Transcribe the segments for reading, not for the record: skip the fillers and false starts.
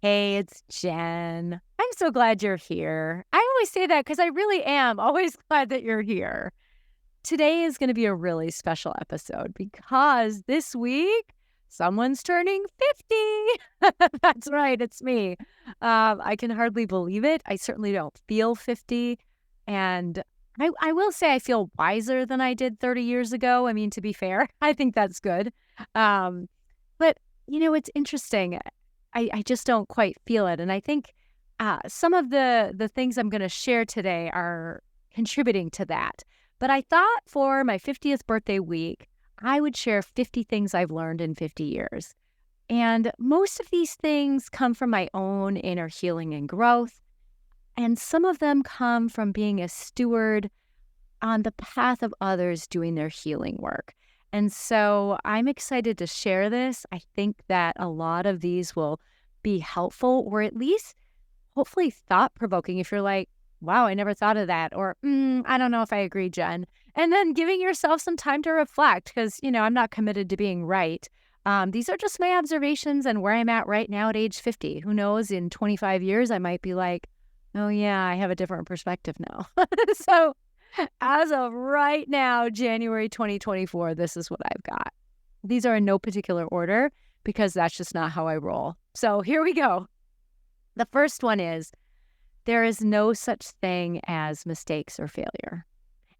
Hey, it's Jen. I'm so glad you're here. I always say that because I really am always glad that you're here. Today is going to be a really special episode because this week someone's turning 50. That's right, it's me. I can hardly believe it. I certainly don't feel 50. And I will say I feel wiser than I did 30 years ago. I mean, to be fair, I think that's good. Um, but, it's interesting. I just don't quite feel it. And I think some of the things I'm going to share today are contributing to that. But I thought for my 50th birthday week, I would share 50 things I've learned in 50 years. And most of these things come from my own inner healing and growth. And some of them come from being a steward on the path of others doing their healing work. And so I'm excited to share this. I think that a lot of these will be helpful or at least hopefully thought provoking if you're like, wow, I never thought of that. Or, I don't know if I agree, Jen. And then giving yourself some time to reflect because, I'm not committed to being right. These are just my observations and where I'm at right now at age 50. Who knows, in 25 years, I might be like, oh, yeah, I have a different perspective now. So as of right now, January 2024, this is what I've got. These are in no particular order because that's just not how I roll. So here we go. The first one is there is no such thing as mistakes or failure.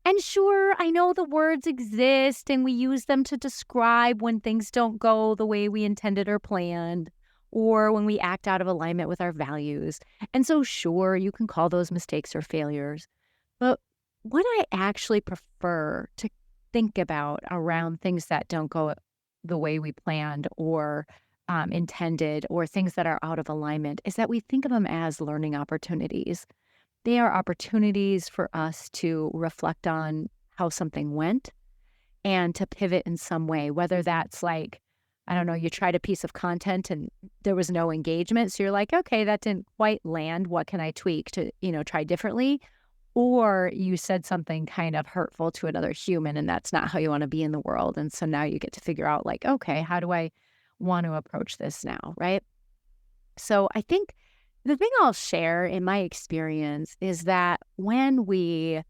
And sure, I know the words exist and we use them to describe when things don't go the way we intended or planned, or when we act out of alignment with our values. And so, sure, you can call those mistakes or failures. But what I actually prefer to think about around things that don't go the way we planned or intended, or things that are out of alignment, is that we think of them as learning opportunities. They are opportunities for us to reflect on how something went and to pivot in some way, whether that's like, I don't know, you tried a piece of content and there was no engagement. So you're like, okay, that didn't quite land. What can I tweak to, try differently? Or you said something kind of hurtful to another human and that's not how you want to be in the world. And so now you get to figure out like, okay, how do I want to approach this now, right? So I think the thing I'll share in my experience is that when we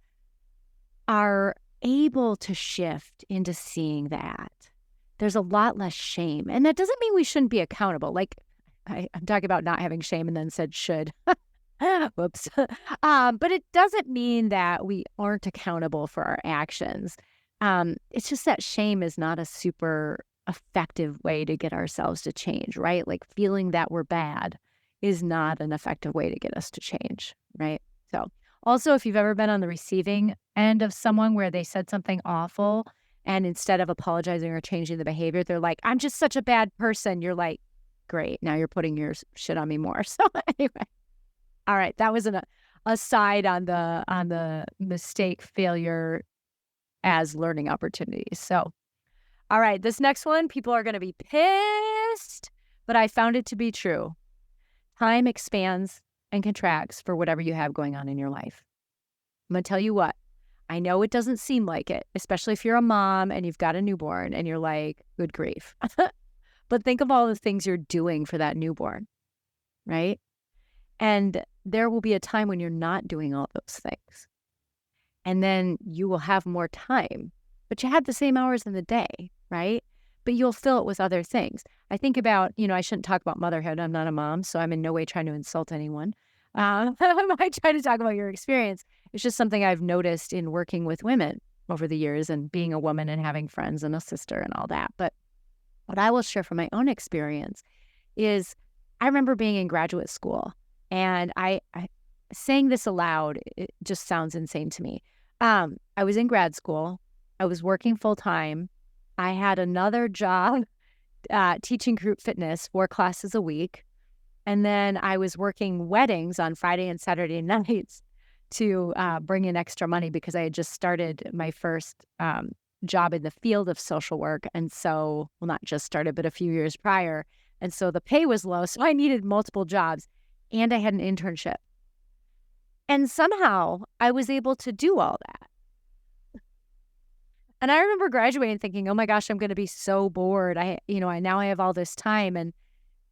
are able to shift into seeing that, there's a lot less shame. And that doesn't mean we shouldn't be accountable. Like I'm talking about not having shame and then said should. Whoops. But it doesn't mean that we aren't accountable for our actions. It's just that shame is not a super effective way to get ourselves to change, right? Like feeling that we're bad is not an effective way to get us to change, right? So also, if you've ever been on the receiving end of someone where they said something awful and instead of apologizing or changing the behavior, they're like, I'm just such a bad person. You're like, great. Now you're putting your shit on me more. So anyway. All right, that was an aside on the mistake failure as learning opportunities. So, all right, this next one, people are going to be pissed, but I found it to be true. Time expands and contracts for whatever you have going on in your life. I'm going to tell you what, I know it doesn't seem like it, especially if you're a mom and you've got a newborn and you're like, good grief. But think of all the things you're doing for that newborn, right? And there will be a time when you're not doing all those things. And then you will have more time, but you had the same hours in the day, right? But you'll fill it with other things. I think about, I shouldn't talk about motherhood. I'm not a mom, so I'm in no way trying to insult anyone. I might try to talk about your experience. It's just something I've noticed in working with women over the years and being a woman and having friends and a sister and all that. But what I will share from my own experience is I remember being in graduate school. And I saying this aloud, it just sounds insane to me. I was in grad school. I was working full time. I had another job teaching group fitness, 4 classes a week. And then I was working weddings on Friday and Saturday nights to bring in extra money because I had just started my first job in the field of social work. And so, well, not just started, but a few years prior. And so the pay was low. So I needed multiple jobs. And I had an internship. And somehow I was able to do all that. And I remember graduating thinking, oh my gosh, I'm going to be so bored. I now I have all this time. And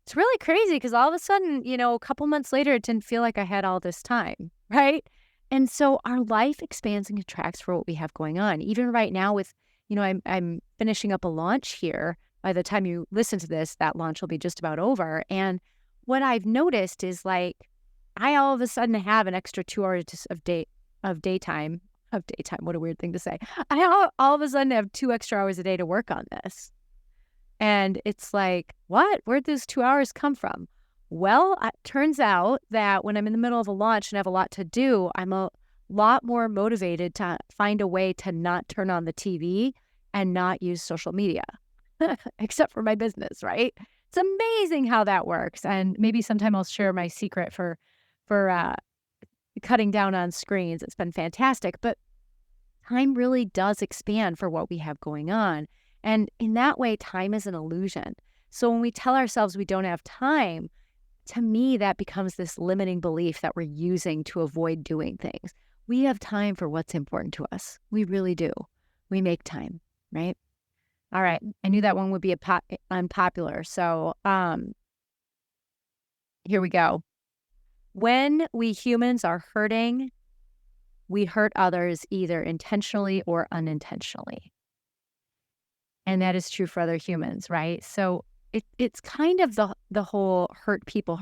It's really crazy because all of a sudden, a couple months later, it didn't feel like I had all this time, right? And so our life expands and contracts for what we have going on. Even right now with, I'm finishing up a launch here. By the time you listen to this, that launch will be just about over. And what I've noticed is like, I all of a sudden have an extra 2 hours of daytime, What a weird thing to say. I all of a sudden have 2 extra hours a day to work on this. And it's like, what? Where'd those 2 hours come from? Well, it turns out that when I'm in the middle of a launch and have a lot to do, I'm a lot more motivated to find a way to not turn on the TV and not use social media, except for my business, right? It's amazing how that works. And maybe sometime I'll share my secret for cutting down on screens. It's been fantastic. But time really does expand for what we have going on. And in that way, time is an illusion. So when we tell ourselves we don't have time, to me, that becomes this limiting belief that we're using to avoid doing things. We have time for what's important to us. We really do. We make time, right? All right. I knew that one would be unpopular. So here we go. When we humans are hurting, we hurt others either intentionally or unintentionally. And that is true for other humans, right? So it's kind of the whole hurt people,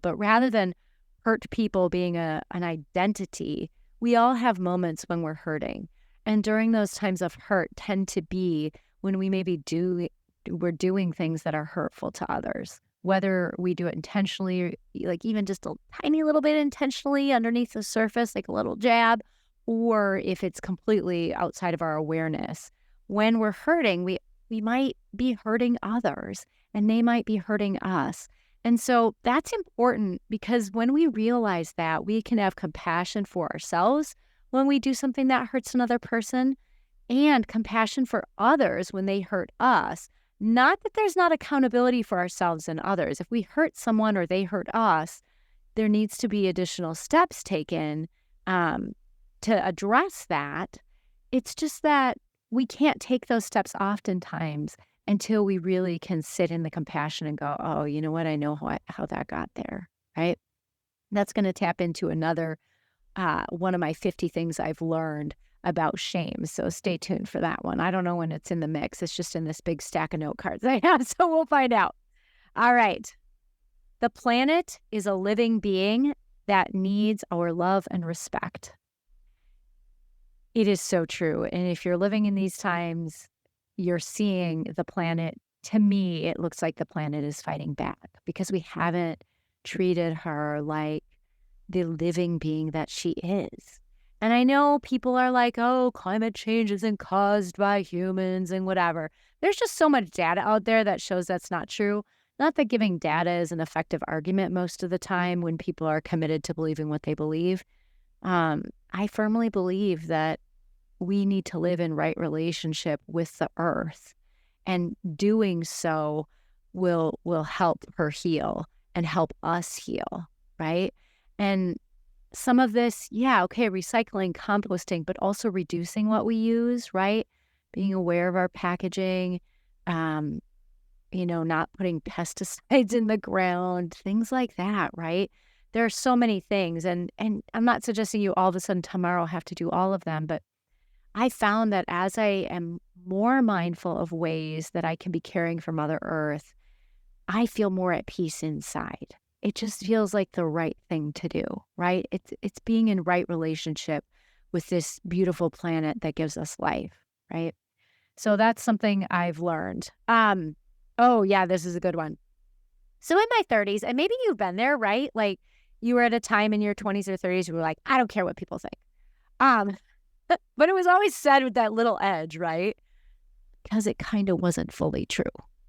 but rather than hurt people being an identity, we all have moments when we're hurting. And during those times of hurt tend to be when we maybe we're doing things that are hurtful to others, whether we do it intentionally, like even just a tiny little bit intentionally underneath the surface, like a little jab, or if it's completely outside of our awareness. When we're hurting, we might be hurting others and they might be hurting us. And so that's important because when we realize that, we can have compassion for ourselves when we do something that hurts another person and compassion for others when they hurt us. Not that there's not accountability for ourselves and others. If we hurt someone or they hurt us, there needs to be additional steps taken to address that. It's just that we can't take those steps oftentimes until we really can sit in the compassion and go, oh, you know what? I know how that got there, right? That's going to tap into another one of my 50 things I've learned about shame. So stay tuned for that one. I don't know when it's in the mix. It's just in this big stack of note cards I have, so we'll find out. All right. The planet is a living being that needs our love and respect. It is so true. And if you're living in these times, you're seeing the planet. To me, it looks like the planet is fighting back because we haven't treated her like the living being that she is. And I know people are like, oh, climate change isn't caused by humans and whatever. There's just so much data out there that shows that's not true. Not that giving data is an effective argument most of the time when people are committed to believing what they believe. I firmly believe that we need to live in right relationship with the earth, and doing so will help her heal and help us heal, right? And some of this, recycling, composting, but also reducing what we use, right? Being aware of our packaging, not putting pesticides in the ground, things like that, right? There are so many things, and I'm not suggesting you all of a sudden tomorrow have to do all of them, but I found that as I am more mindful of ways that I can be caring for Mother Earth, I feel more at peace inside. It just feels like the right thing to do, right? It's being in right relationship with this beautiful planet that gives us life, right? So that's something I've learned. This is a good one. So in my 30s, and maybe you've been there, right? Like you were at a time in your 20s or 30s, you were like, I don't care what people think. But it was always said with that little edge, right? Because it kind of wasn't fully true,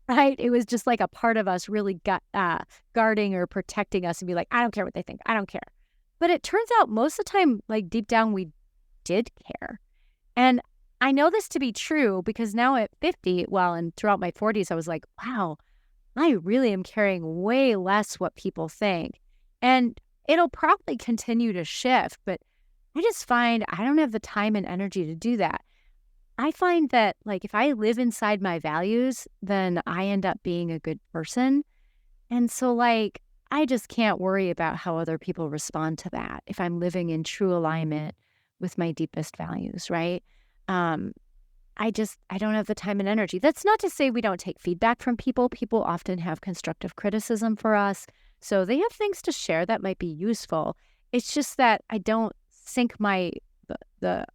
right? It was just like a part of us really guarding or protecting us and be like, I don't care what they think. I don't care. But it turns out most of the time, like deep down, we did care. And I know this to be true because now at 50, and throughout my 40s, I was like, wow, I really am caring way less what people think. And it'll probably continue to shift, but I just find I don't have the time and energy to do that. I find that like if I live inside my values, then I end up being a good person. And so, like, I just can't worry about how other people respond to that if I'm living in true alignment with my deepest values, right? Um, I don't have the time and energy. That's not to say we don't take feedback from people. People often have constructive criticism for us. So they have things to share that might be useful. It's just that I don't sink the the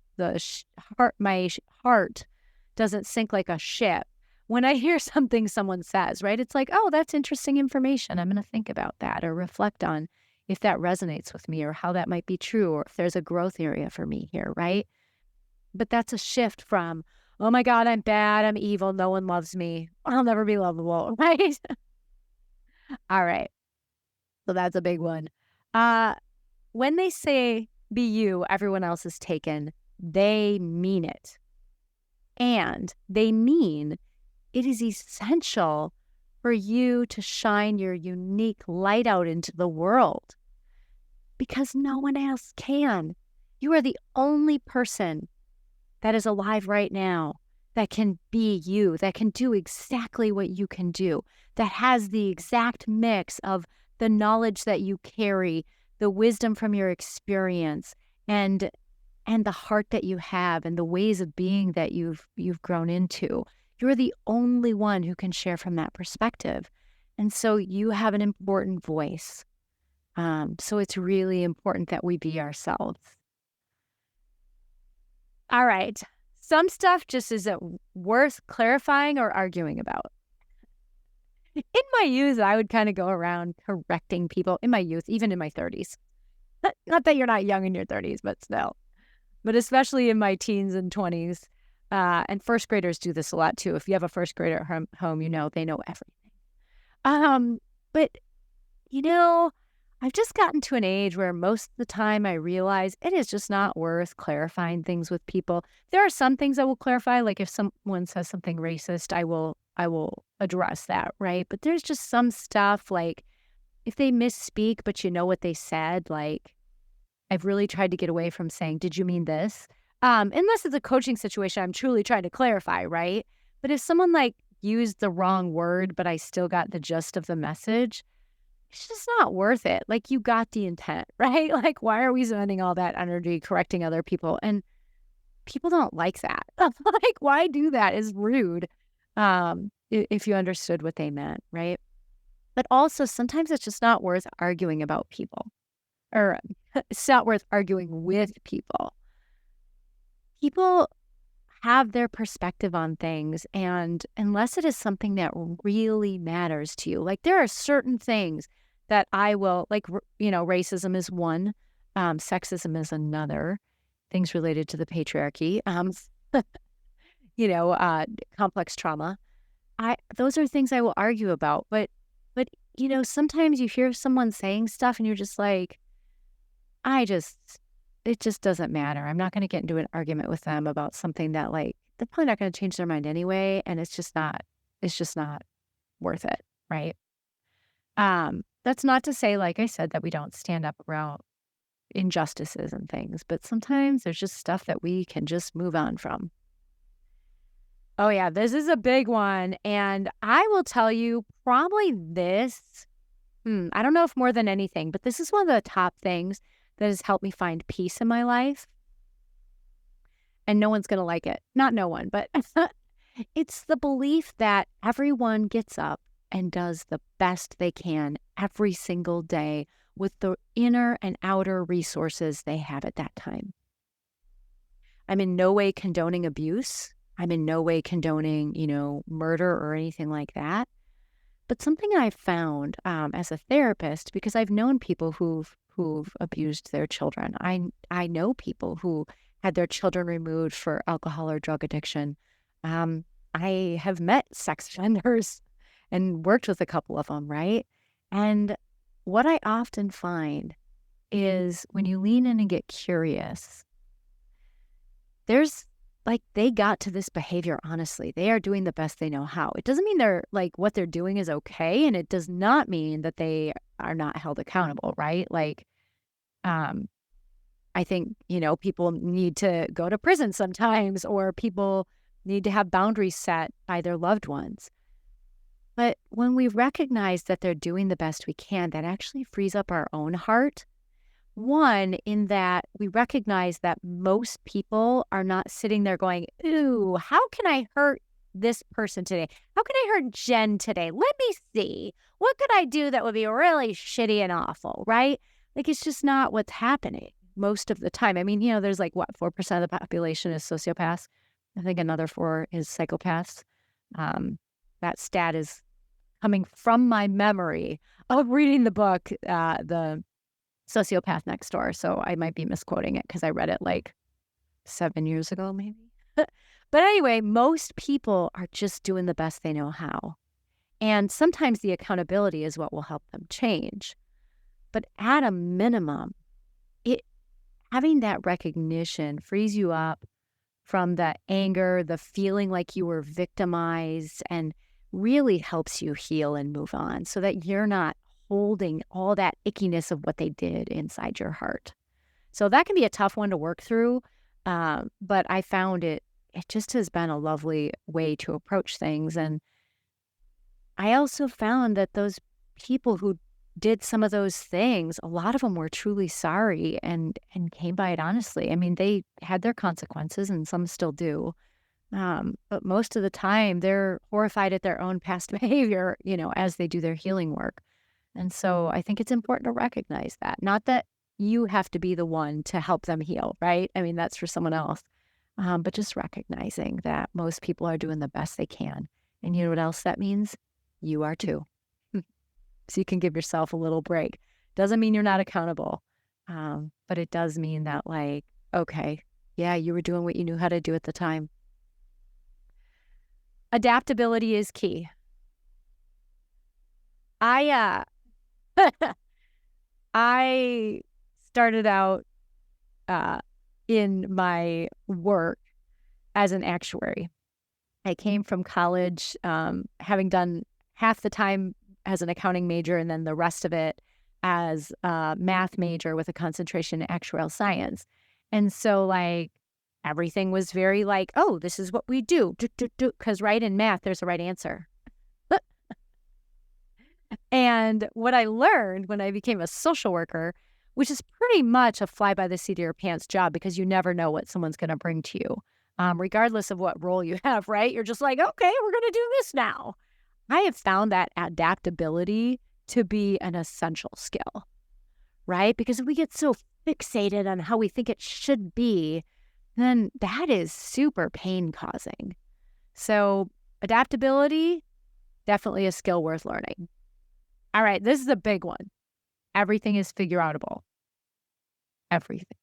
heart doesn't sink like a ship when I hear something someone says, right? It's like, oh, that's interesting information. I'm going to think about that or reflect on if that resonates with me or how that might be true or if there's a growth area for me here, right? But that's a shift from, oh my God, I'm bad, I'm evil, no one loves me, I'll never be lovable, right? All right. So that's a big one. Uh, when they say be you, everyone else is taken, they mean it. And they mean it is essential for you to shine your unique light out into the world because no one else can. You are the only person that is alive right now that can be you, that can do exactly what you can do, that has the exact mix of the knowledge that you carry, the wisdom from your experience, and the heart that you have and the ways of being that you've grown into. You're the only one who can share from that perspective. And so you have an important voice. So it's really important that we be ourselves. All right. Some stuff just isn't worth clarifying or arguing about. In my youth, I would kind of go around correcting people in my youth, even in my 30s. Not that you're not young in your 30s, but still. But especially in my teens and 20s. And first graders do this a lot too. If you have a first grader at home, you know, they know everything. But you know, I've just gotten to an age where most of the time I realize it is just not worth clarifying things with people. There are some things I will clarify, like if someone says something racist, I will address that, right? But there's just some stuff like if they misspeak, but you know what they said, like I've really tried to get away from saying, "Did you mean this?" Unless it's a coaching situation, I'm truly trying to clarify, right? But if someone like used the wrong word, but I still got the gist of the message, it's just not worth it. Like, you got the intent, right? Like, why are we spending all that energy correcting other people? And people don't like that. Like, why do that is rude. If you understood what they meant, right? But also sometimes it's just not worth arguing about people or it's not worth arguing with people. People have their perspective on things. And unless it is something that really matters to you, like there are certain things that I will, like, racism is one, sexism is another, things related to the patriarchy, complex trauma. Those are things I will argue about. But, sometimes you hear someone saying stuff and you're just like, it just doesn't matter. I'm not going to get into an argument with them about something that like, they're probably not going to change their mind anyway. And it's just not worth it. Right. That's not to say, like I said, that we don't stand up around injustices and things, but sometimes there's just stuff that we can just move on from. Oh yeah, this is a big one. And I will tell you probably this, I don't know if more than anything, but this is one of the top things that has helped me find peace in my life. And no one's going to like it. Not no one, but it's the belief that everyone gets up and does the best they can every single day with the inner and outer resources they have at that time. I'm in no way condoning abuse. I'm in no way condoning, murder or anything like that. But something I've found as a therapist, because I've known people who've abused their children. I know people who had their children removed for alcohol or drug addiction. I have met sex offenders and worked with a couple of them, right? And what I often find is when you lean in and get curious, there's like they got to this behavior honestly. They are doing the best they know how. It doesn't mean they're like what they're doing is okay. And it does not mean that they are not held accountable, right? Like, I think, people need to go to prison sometimes, or people need to have boundaries set by their loved ones. But when we recognize that they're doing the best we can, that actually frees up our own heart. One, in that we recognize that most people are not sitting there going, ooh, how can I hurt this person today? How can I hurt Jen today? Let me see. What could I do that would be really shitty and awful, right? Like, it's just not what's happening most of the time. I mean, there's like, what, 4% of the population is sociopaths. I think another 4 is psychopaths. That stat is coming from my memory of reading the book, The Sociopath Next Door. So I might be misquoting it because I read it like 7 years ago, maybe. But anyway, most people are just doing the best they know how. And sometimes the accountability is what will help them change. But at a minimum, having that recognition frees you up from the anger, the feeling like you were victimized, and really helps you heal and move on so that you're not holding all that ickiness of what they did inside your heart. So that can be a tough one to work through, but I found it just has been a lovely way to approach things. And I also found that those people who did some of those things, a lot of them were truly sorry and came by it honestly. I mean, they had their consequences and some still do. But most of the time they're horrified at their own past behavior, as they do their healing work. And so I think it's important to recognize that. Not that you have to be the one to help them heal, right? I mean, that's for someone else. But just recognizing that most people are doing the best they can. And you know what else that means? You are too. So you can give yourself a little break. Doesn't mean you're not accountable. But it does mean that, like, okay, yeah, you were doing what you knew how to do at the time. Adaptability is key. I I started out in my work as an actuary. I came from college having done half the time as an accounting major and then the rest of it as a math major with a concentration in actuarial science. And so, like, everything was very like, oh, this is what we do. Because right in math, there's a right answer. And what I learned when I became a social worker, which is pretty much a fly by the seat of your pants job because you never know what someone's going to bring to you, regardless of what role you have, right? You're just like, okay, we're going to do this now. I have found that adaptability to be an essential skill, right? Because if we get so fixated on how we think it should be, then that is super pain causing. So adaptability, definitely a skill worth learning. All right, this is a big one. Everything is figure outable. Everything.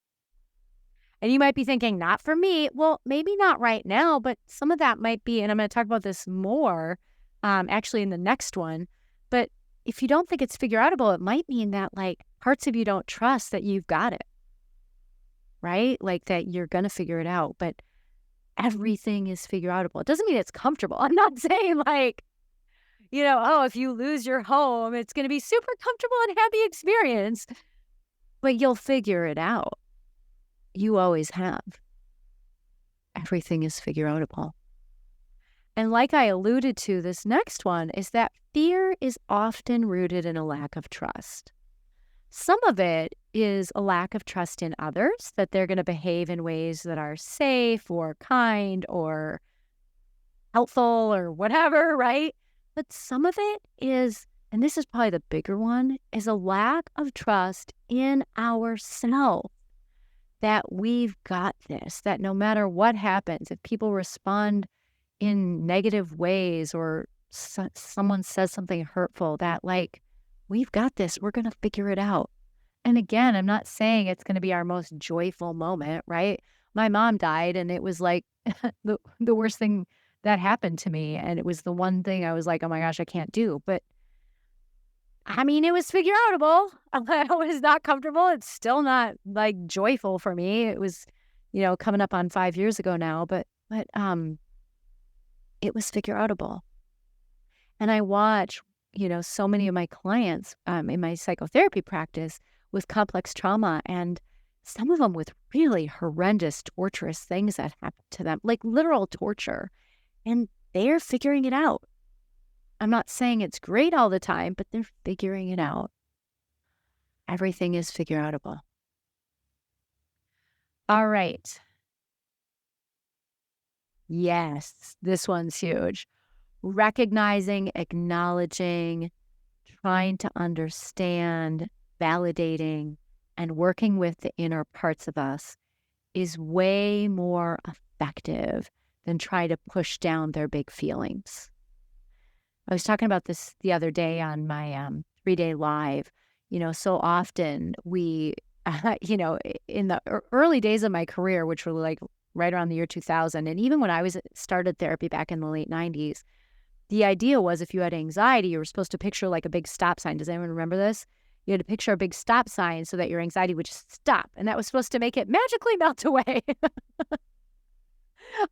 And you might be thinking, not for me. Well, maybe not right now, but some of that might be, and I'm going to talk about this more actually in the next one. But if you don't think it's figure outable, it might mean that, like, parts of you don't trust that you've got it, right? Like that you're going to figure it out. But everything is figure outable. It doesn't mean it's comfortable. I'm not saying like, oh, if you lose your home, it's going to be super comfortable and happy experience, but you'll figure it out. You always have. Everything is figure outable. And like I alluded to, this next one is that fear is often rooted in a lack of trust. Some of it is a lack of trust in others, that they're going to behave in ways that are safe or kind or helpful or whatever, right? But some of it is, and this is probably the bigger one, is a lack of trust in ourselves, that we've got this, that no matter what happens, if people respond in negative ways or someone says something hurtful, that, like, we've got this, we're going to figure it out. And again, I'm not saying it's going to be our most joyful moment, right? My mom died and it was like the worst thing that happened to me. And it was the one thing I was like, oh my gosh, I can't do. But I mean, it was figure outable. I was not comfortable. It's still not like joyful for me. It was, coming up on 5 years ago now, but it was figure outable. And I watch, so many of my clients in my psychotherapy practice with complex trauma, and some of them with really horrendous, torturous things that happen to them, like literal torture. And they're figuring it out. I'm not saying it's great all the time, but they're figuring it out. Everything is figure outable. All right. Yes, this one's huge. Recognizing, acknowledging, trying to understand, validating, and working with the inner parts of us is way more effective than try to push down their big feelings. I was talking about this the other day on my 3-day live. So often we, in the early days of my career, which were like right around the year 2000, and even when I started therapy back in the late 90s, the idea was if you had anxiety, you were supposed to picture like a big stop sign. Does anyone remember this? You had to picture a big stop sign so that your anxiety would just stop. And that was supposed to make it magically melt away.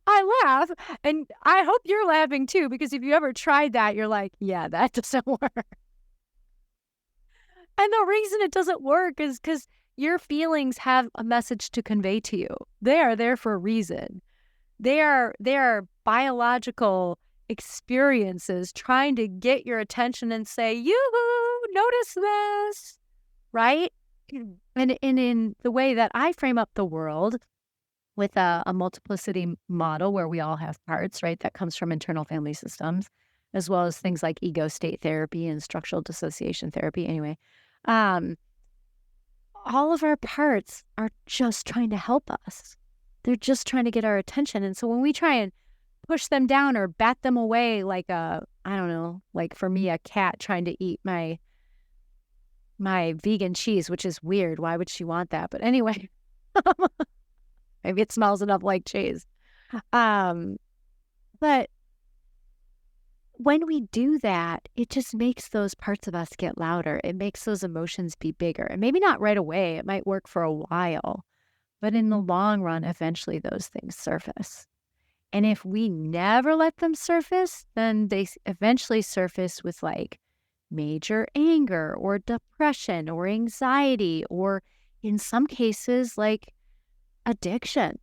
I laugh, and I hope you're laughing too, because if you ever tried that, you're like, yeah, that doesn't work. And the reason it doesn't work is because your feelings have a message to convey to you. They are there for a reason. They are biological experiences trying to get your attention and say, yoo-hoo, notice this, right? And in the way that I frame up the world with a multiplicity model where we all have parts, right? That comes from internal family systems, as well as things like ego state therapy and structural dissociation therapy. Anyway, um, all of our parts are just trying to help us. They're just trying to get our attention. And so when we try and push them down or bat them away like I don't know, like for me, a cat trying to eat my vegan cheese, which is weird. Why would she want that? But anyway, maybe it smells enough like cheese. But when we do that, it just makes those parts of us get louder. It makes those emotions be bigger. And maybe not right away. It might work for a while. But in the long run, eventually those things surface. And if we never let them surface, then they eventually surface with like major anger or depression or anxiety, or in some cases, like addiction,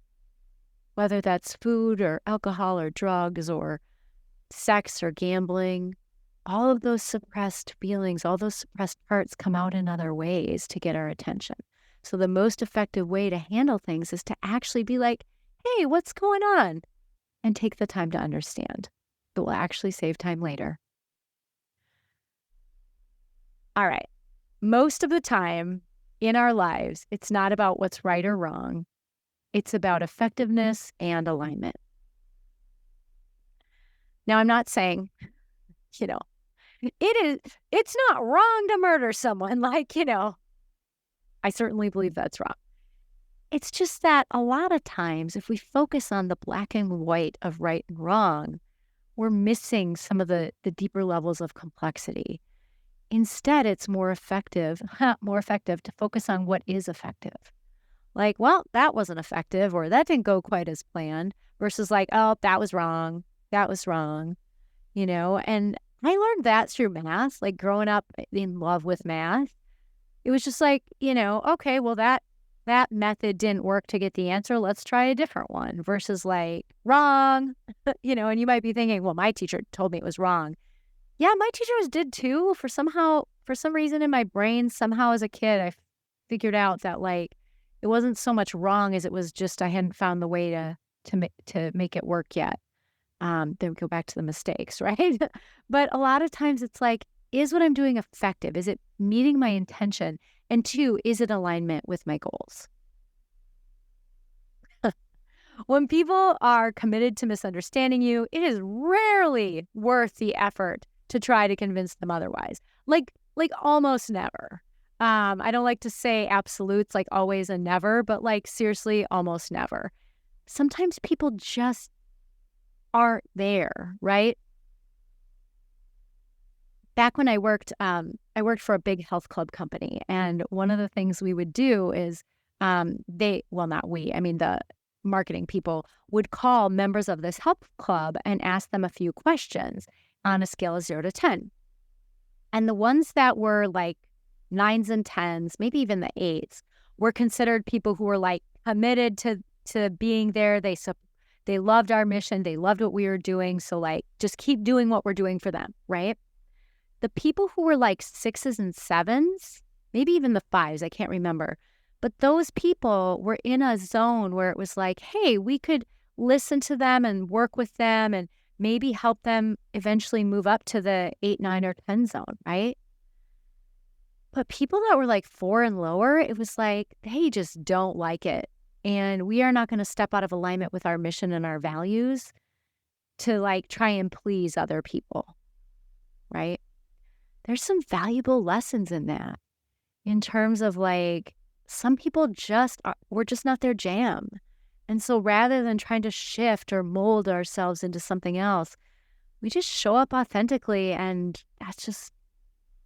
whether that's food or alcohol or drugs or sex or gambling. All of those suppressed feelings, all those suppressed parts come out in other ways to get our attention. So the most effective way to handle things is to actually be like, hey, what's going on? And take the time to understand. It will actually save time later. All right. Most of the time in our lives, it's not about what's right or wrong. It's about effectiveness and alignment. Now, I'm not saying, it's not wrong to murder someone. I certainly believe that's wrong. It's just that a lot of times, if we focus on the black and white of right and wrong, we're missing some of the deeper levels of complexity. Instead, it's more effective to focus on what is effective. Like, well, that wasn't effective, or that didn't go quite as planned, versus like, oh, that was wrong. That was wrong. And I learned that through math, like growing up in love with math. It was just like, okay, well, that method didn't work to get the answer. Let's try a different one versus like wrong, and you might be thinking, well, my teacher told me it was wrong. Yeah, my teachers did too. For some reason in my brain, somehow as a kid, I figured out that like it wasn't so much wrong as it was just I hadn't found the way to make it work yet. Then we go back to the mistakes, right? But a lot of times it's like, is what I'm doing effective? Is it meeting my intention? And 2, is it alignment with my goals? When people are committed to misunderstanding you, it is rarely worth the effort to try to convince them otherwise. Like almost never. I don't like to say absolutes like always and never, but like seriously, almost never. Sometimes people just aren't there, right? Back when I worked for a big health club company, and one of the things we would do is the marketing people would call members of this health club and ask them a few questions on a scale of 0 to 10. And the ones that were like 9s and 10s, maybe even the 8s, were considered people who were like committed to being there. They They loved our mission. They loved what we were doing. So like, just keep doing what we're doing for them, right? The people who were like sixes and sevens, maybe even the fives, I can't remember. But those people were in a zone where it was like, hey, we could listen to them and work with them and maybe help them eventually move up to the 8, 9, or 10 zone, right? But people that were like 4 and lower, it was like, they just don't like it. And we are not going to step out of alignment with our mission and our values to like try and please other people, right? There's some valuable lessons in that in terms of like, some people we're just not their jam. And so rather than trying to shift or mold ourselves into something else, we just show up authentically, and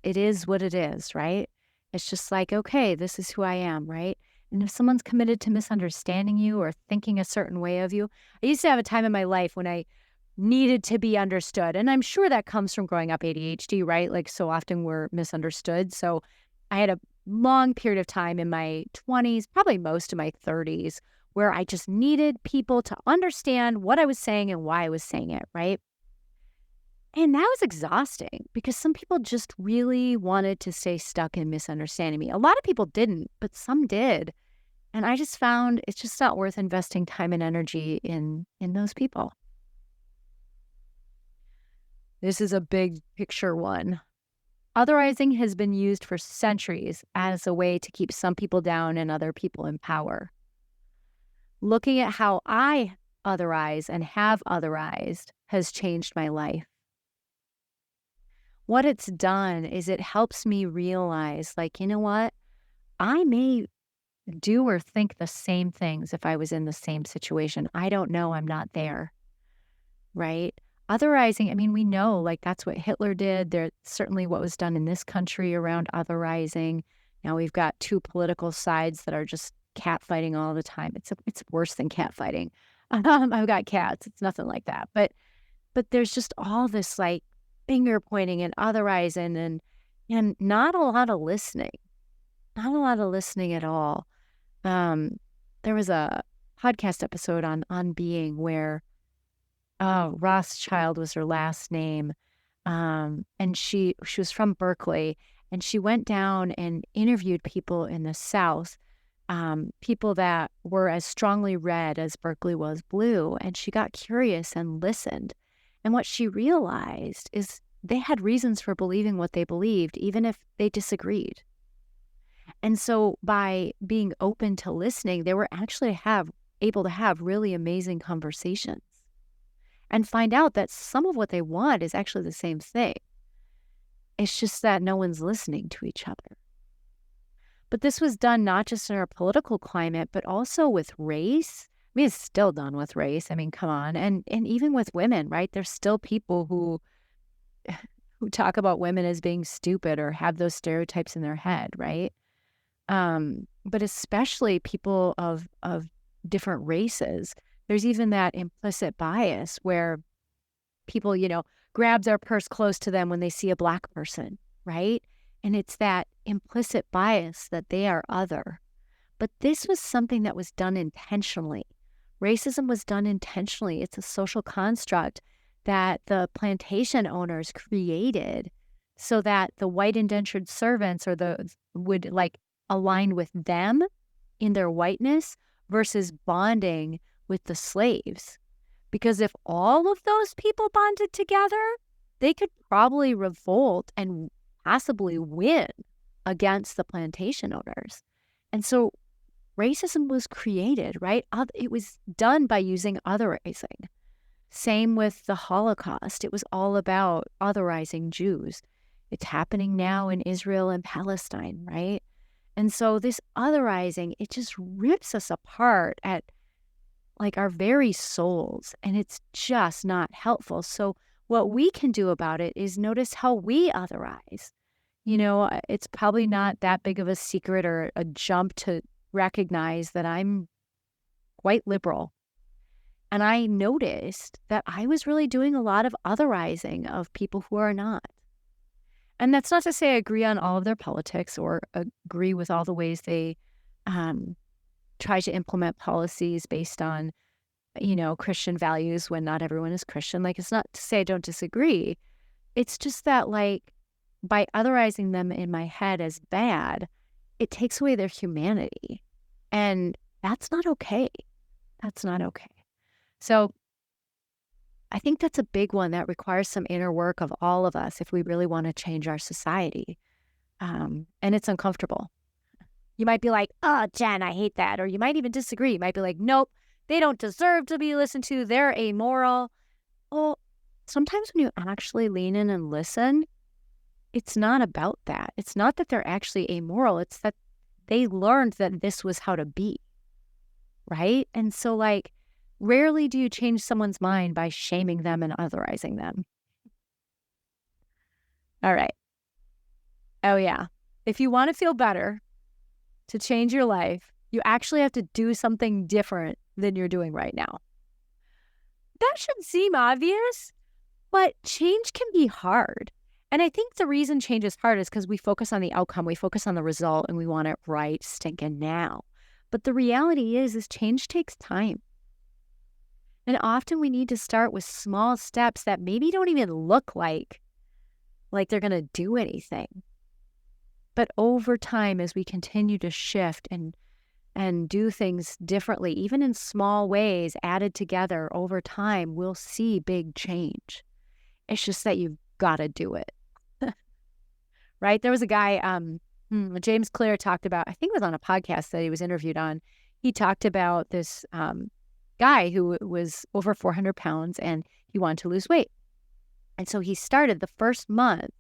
it is what it is, right? It's just like, okay, this is who I am, right? And if someone's committed to misunderstanding you or thinking a certain way of you, I used to have a time in my life when I needed to be understood. And I'm sure that comes from growing up ADHD, right? Like so often we're misunderstood. So I had a long period of time in my 20s, probably most of my 30s, where I just needed people to understand what I was saying and why I was saying it, right? And that was exhausting because some people just really wanted to stay stuck in misunderstanding me. A lot of people didn't, but some did. And I just found it's just not worth investing time and energy in those people. This is a big picture one. Otherizing has been used for centuries as a way to keep some people down and other people in power. Looking at how I otherize and have otherized has changed my life. What it's done is it helps me realize, like, you know what? I may do or think the same things if I was in the same situation. I don't know. I'm not there, right? Otherizing, I mean, we know like that's what Hitler did. There's certainly what was done in this country around otherizing. Now we've got two political sides that are just catfighting all the time. It's worse than catfighting. I've got cats. It's nothing like that. But there's just all this like finger pointing and otherizing and not a lot of listening. Not a lot of listening at all. There was a podcast episode on being where Rothschild was her last name. And she was from Berkeley, and she went down and interviewed people in the South, people that were as strongly red as Berkeley was blue. And she got curious and listened. And what she realized is they had reasons for believing what they believed, even if they disagreed. And so by being open to listening, they were actually able to have really amazing conversations and find out that some of what they want is actually the same thing. It's just that no one's listening to each other. But this was done not just in our political climate, but also with race. I mean, it's still done with race. I mean, come on. And even with women, right? There's still people who talk about women as being stupid or have those stereotypes in their head, right? But especially people of different races. There's even that implicit bias where people, grab their purse close to them when they see a Black person, right? And it's that implicit bias that they are other. But this was something that was done intentionally. Racism was done intentionally. It's a social construct that the plantation owners created so that the white indentured servants would like align with them in their whiteness versus bonding with the slaves. Because if all of those people bonded together, they could probably revolt and possibly win against the plantation owners. And so racism was created, right? It was done by using otherizing. Same with the Holocaust. It was all about otherizing Jews. It's happening now in Israel and Palestine, right? And so this otherizing, it just rips us apart at like our very souls, and it's just not helpful. So what we can do about it is notice how we otherize. It's probably not that big of a secret or a jump to recognize that I'm quite liberal. And I noticed that I was really doing a lot of otherizing of people who are not. And that's not to say I agree on all of their politics or agree with all the ways they try to implement policies based on, Christian values when not everyone is Christian. Like, it's not to say I don't disagree. It's just that, like, by otherizing them in my head as bad, it takes away their humanity. And that's not okay. That's not okay. So I think that's a big one that requires some inner work of all of us if we really want to change our society. And it's uncomfortable. You might be like, oh, Jen, I hate that. Or you might even disagree. You might be like, nope, they don't deserve to be listened to. They're amoral. Well, sometimes when you actually lean in and listen, it's not about that. It's not that they're actually amoral. It's that they learned that this was how to be, right? And so, like, rarely do you change someone's mind by shaming them and otherizing them. All right. Oh, yeah. If you want to feel better, to change your life, you actually have to do something different than you're doing right now. That should seem obvious, but change can be hard. And I think the reason change is hard is because we focus on the outcome, we focus on the result, and we want it right stinking now. But the reality is change takes time. And often we need to start with small steps that maybe don't even look like they're going to do anything. But over time, as we continue to shift and do things differently, even in small ways added together over time, we'll see big change. It's just that you've got to do it. Right? There was a guy, James Clear talked about, I think it was on a podcast that he was interviewed on. He talked about this guy who was over 400 pounds and he wanted to lose weight. And so he started the first month.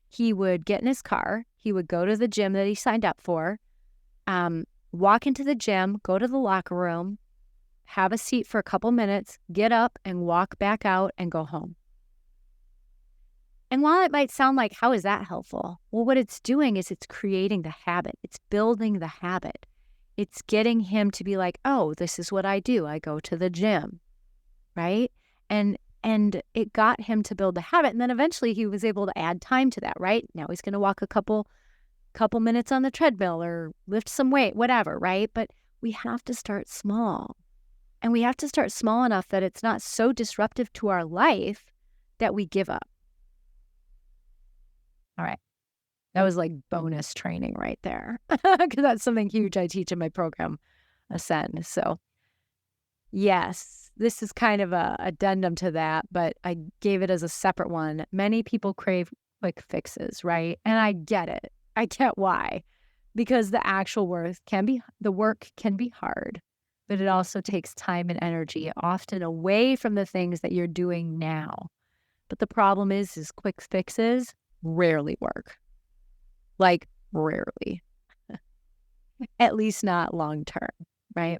He would get in his car, he would go to the gym that he signed up for, walk into the gym, go to the locker room, have a seat for a couple minutes, get up and walk back out and go home. And while it might sound like, how is that helpful? Well, what it's doing is it's creating the habit. It's building the habit. It's getting him to be like, oh, this is what I do. I go to the gym, right? And it got him to build the habit. And then eventually he was able to add time to that, right? Now he's going to walk a couple minutes on the treadmill or lift some weight, whatever, right? But we have to start small. And we have to start small enough that it's not so disruptive to our life that we give up. All right. That was like bonus training right there, because that's something huge I teach in my program, Ascend. So yes, this is kind of a addendum to that, but I gave it as a separate one. Many people crave quick fixes, right? And I get it. I get why, because the work can be hard, but it also takes time and energy, often away from the things that you're doing now. But the problem is quick fixes rarely work. Like, rarely. At least not long term, right?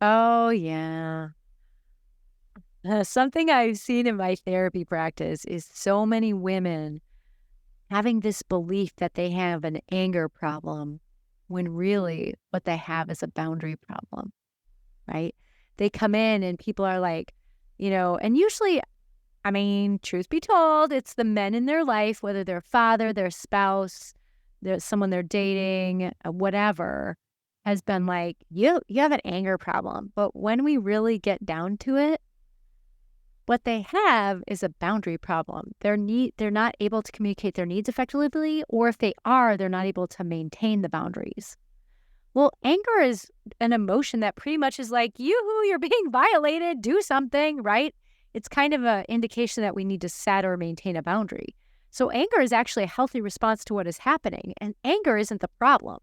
Oh, yeah. Something I've seen in my therapy practice is so many women having this belief that they have an anger problem when really what they have is a boundary problem, right? They come in and people are like, and usually, I mean, truth be told, it's the men in their life, whether their father, their spouse, there's someone they're dating, whatever, has been like, you have an anger problem. But when we really get down to it, what they have is a boundary problem. They're not able to communicate their needs effectively, or if they are, they're not able to maintain the boundaries. Well, anger is an emotion that pretty much is like, yoo-hoo, you're being violated, do something, right? It's kind of an indication that we need to set or maintain a boundary. So anger is actually a healthy response to what is happening, and anger isn't the problem.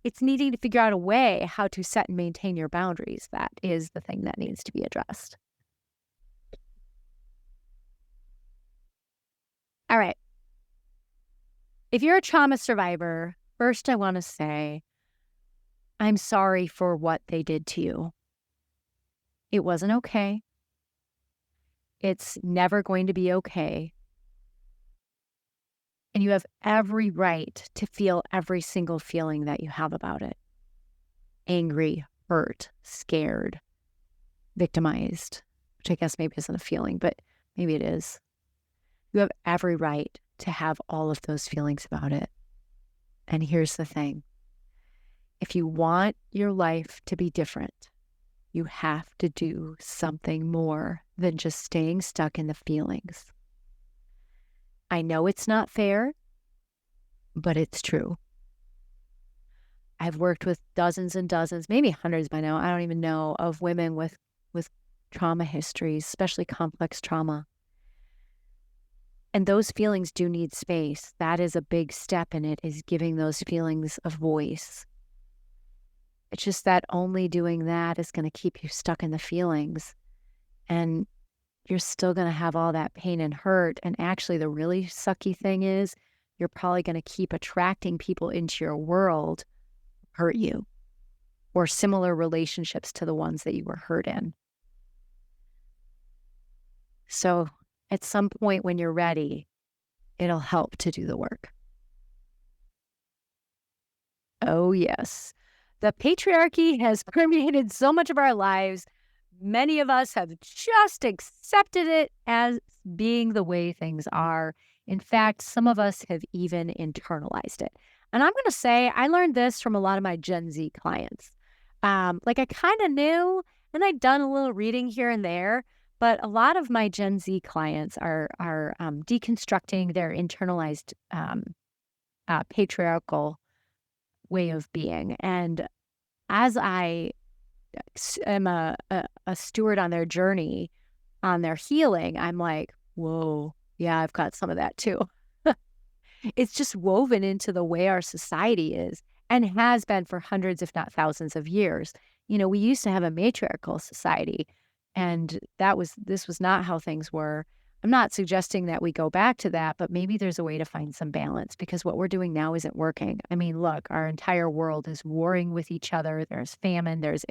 It's needing to figure out a way how to set and maintain your boundaries. That is the thing that needs to be addressed. All right. If you're a trauma survivor, first I want to say, I'm sorry for what they did to you. It wasn't okay. It's never going to be okay. And you have every right to feel every single feeling that you have about it. Angry, hurt, scared, victimized, which I guess maybe isn't a feeling, but maybe it is. You have every right to have all of those feelings about it. And here's the thing. If you want your life to be different, You have to do something more than just staying stuck in the feelings. I know it's not fair, but it's true. I've worked with dozens and dozens, maybe hundreds by now, I don't even know, of women with trauma histories, especially complex trauma. And those feelings do need space. That is a big step in it, is giving those feelings a voice. It's just that only doing that is going to keep you stuck in the feelings. And you're still going to have all that pain and hurt. And actually, the really sucky thing is you're probably going to keep attracting people into your world who hurt you, or similar relationships to the ones that you were hurt in. So at some point when you're ready, it'll help to do the work. Oh, yes. The patriarchy has permeated so much of our lives. Many of us have just accepted it as being the way things are. In fact, some of us have even internalized it. And I'm going to say I learned this from a lot of my Gen Z clients. Like I kind of knew, and I'd done a little reading here and there, but a lot of my Gen Z clients are deconstructing their internalized patriarchal way of being. And as I am a steward on their journey, on their healing, I'm like, whoa, yeah, I've got some of that too. It's just woven into the way our society is and has been for hundreds, if not thousands of years. You know, we used to have a matriarchal society, and this was not how things were. I'm not suggesting that we go back to that, but maybe there's a way to find some balance, because what we're doing now isn't working. I mean, look, our entire world is warring with each other. There's famine, there's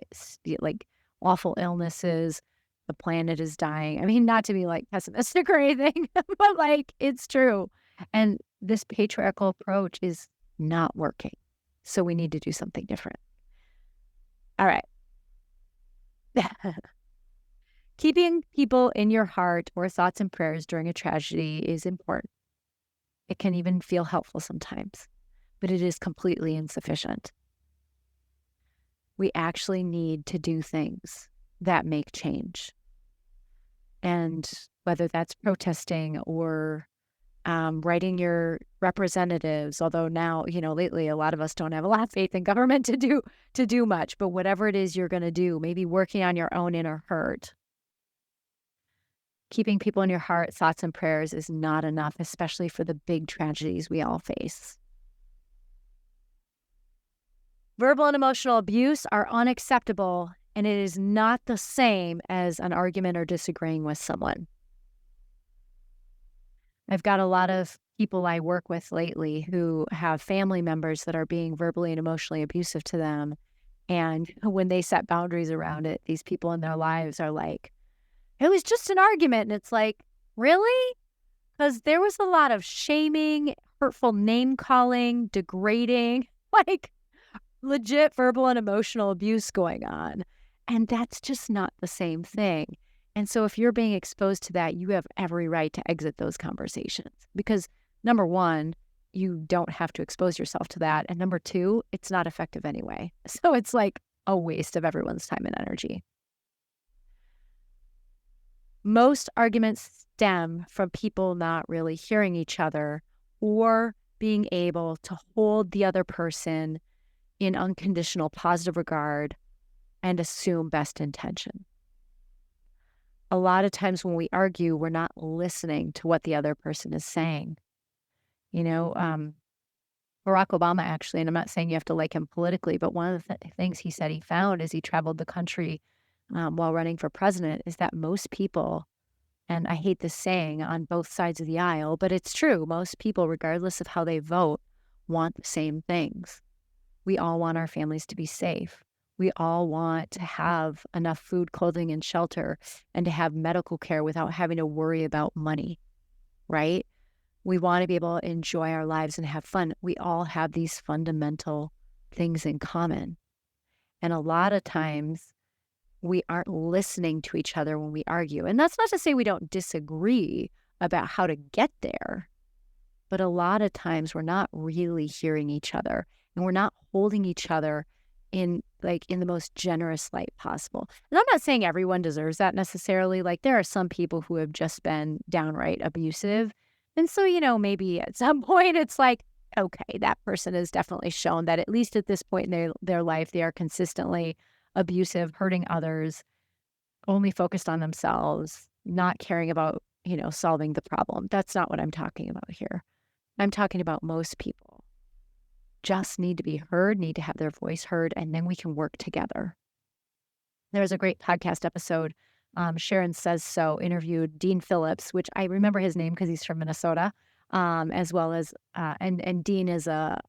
like awful illnesses. The planet is dying. I mean, not to be like pessimistic or anything, but like it's true. And this patriarchal approach is not working. So we need to do something different. All right. Keeping people in your heart or thoughts and prayers during a tragedy is important. It can even feel helpful sometimes, but it is completely insufficient. We actually need to do things that make change. And whether that's protesting or writing your representatives, although now, lately a lot of us don't have a lot of faith in government to do much, but whatever it is you're going to do, maybe working on your own inner hurt. Keeping people in your heart, thoughts, and prayers is not enough, especially for the big tragedies we all face. Verbal and emotional abuse are unacceptable, and it is not the same as an argument or disagreeing with someone. I've got a lot of people I work with lately who have family members that are being verbally and emotionally abusive to them. And when they set boundaries around it, these people in their lives are like, it was just an argument. And it's like, really? Because there was a lot of shaming, hurtful name calling, degrading, like legit verbal and emotional abuse going on. And that's just not the same thing. And so if you're being exposed to that, you have every right to exit those conversations, because number one, you don't have to expose yourself to that. And number two, it's not effective anyway. So it's like a waste of everyone's time and energy. Most arguments stem from people not really hearing each other or being able to hold the other person in unconditional positive regard and assume best intention. A lot of times when we argue, we're not listening to what the other person is saying. Barack Obama actually, and I'm not saying you have to like him politically, but one of the things he said he found as he traveled the country while running for president is that most people, and I hate this saying, on both sides of the aisle, but it's true, most people, regardless of how they vote, want the same things. We all want our families to be safe. We all want to have enough food, clothing, and shelter, and to have medical care without having to worry about money, right? We want to be able to enjoy our lives and have fun. We all have these fundamental things in common. And a lot of times we aren't listening to each other when we argue. And that's not to say we don't disagree about how to get there, but a lot of times we're not really hearing each other, and we're not holding each other in the most generous light possible. And I'm not saying everyone deserves that necessarily. Like there are some people who have just been downright abusive. And so, maybe at some point it's like, okay, that person has definitely shown that at least at this point in their life, they are consistently abusive, hurting others, only focused on themselves, not caring about, solving the problem. That's not what I'm talking about here. I'm talking about most people just need to be heard, need to have their voice heard, and then we can work together. There's a great podcast episode. Sharon Says So interviewed Dean Phillips, which I remember his name because he's from Minnesota, as well as, and Dean is a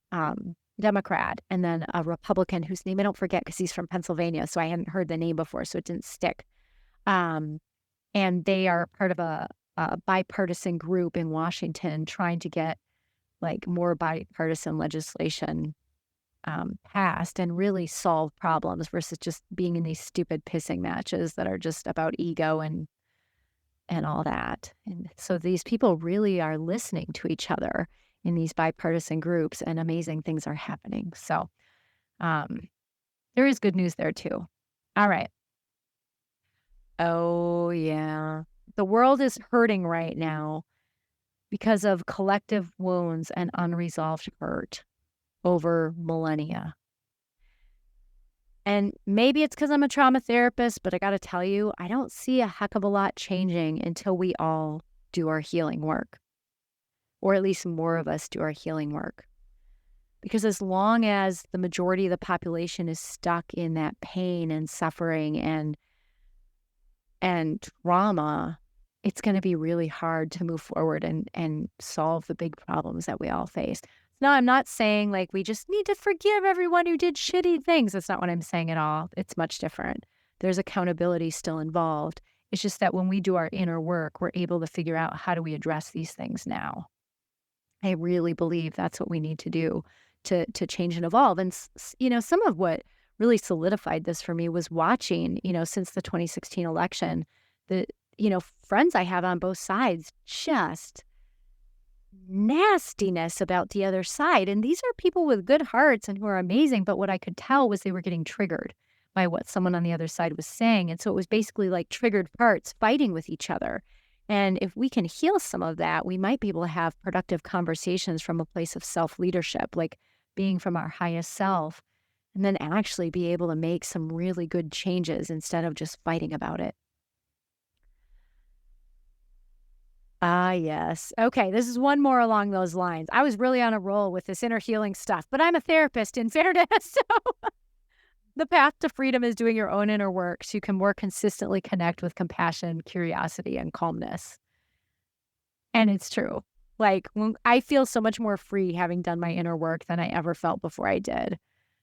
Democrat, and then a Republican whose name I don't forget because he's from Pennsylvania, so I hadn't heard the name before, so it didn't stick. And they are part of a bipartisan group in Washington trying to get more bipartisan legislation passed and really solve problems versus just being in these stupid pissing matches that are just about ego and all that. And so these people really are listening to each other in these bipartisan groups, and amazing things are happening. So there is good news there too. All right. Oh, yeah. The world is hurting right now because of collective wounds and unresolved hurt over millennia. And maybe it's because I'm a trauma therapist, but I got to tell you, I don't see a heck of a lot changing until we all do our healing work, or at least more of us do our healing work. Because as long as the majority of the population is stuck in that pain and suffering and trauma, it's going to be really hard to move forward and solve the big problems that we all face. No, I'm not saying we just need to forgive everyone who did shitty things. That's not what I'm saying at all. It's much different. There's accountability still involved. It's just that when we do our inner work, we're able to figure out how do we address these things now. I really believe that's what we need to do to change and evolve. And, some of what really solidified this for me was watching, since the 2016 election, the, friends I have on both sides just nastiness about the other side. And these are people with good hearts and who are amazing. But what I could tell was they were getting triggered by what someone on the other side was saying. And so it was basically like triggered parts fighting with each other. And if we can heal some of that, we might be able to have productive conversations from a place of self-leadership, like being from our highest self, and then actually be able to make some really good changes instead of just fighting about it. Ah, yes. Okay, this is one more along those lines. I was really on a roll with this inner healing stuff, but I'm a therapist in fairness. So the path to freedom is doing your own inner work so you can more consistently connect with compassion, curiosity, and calmness. And it's true. I feel so much more free having done my inner work than I ever felt before I did,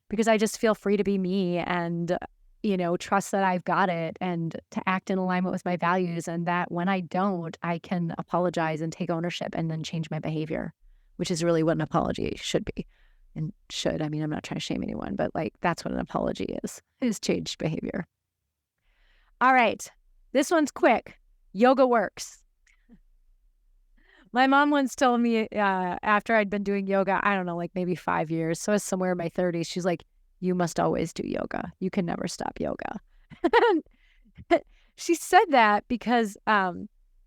because I just feel free to be me and trust that I've got it and to act in alignment with my values, and that when I don't, I can apologize and take ownership and then change my behavior, which is really what an apology should be. And I mean, I'm not trying to shame anyone, but that's what an apology is changed behavior. All right. This one's quick. Yoga works. My mom once told me after I'd been doing yoga, I don't know, maybe 5 years. So I was somewhere in my 30s. She's like, you must always do yoga. You can never stop yoga. She said that because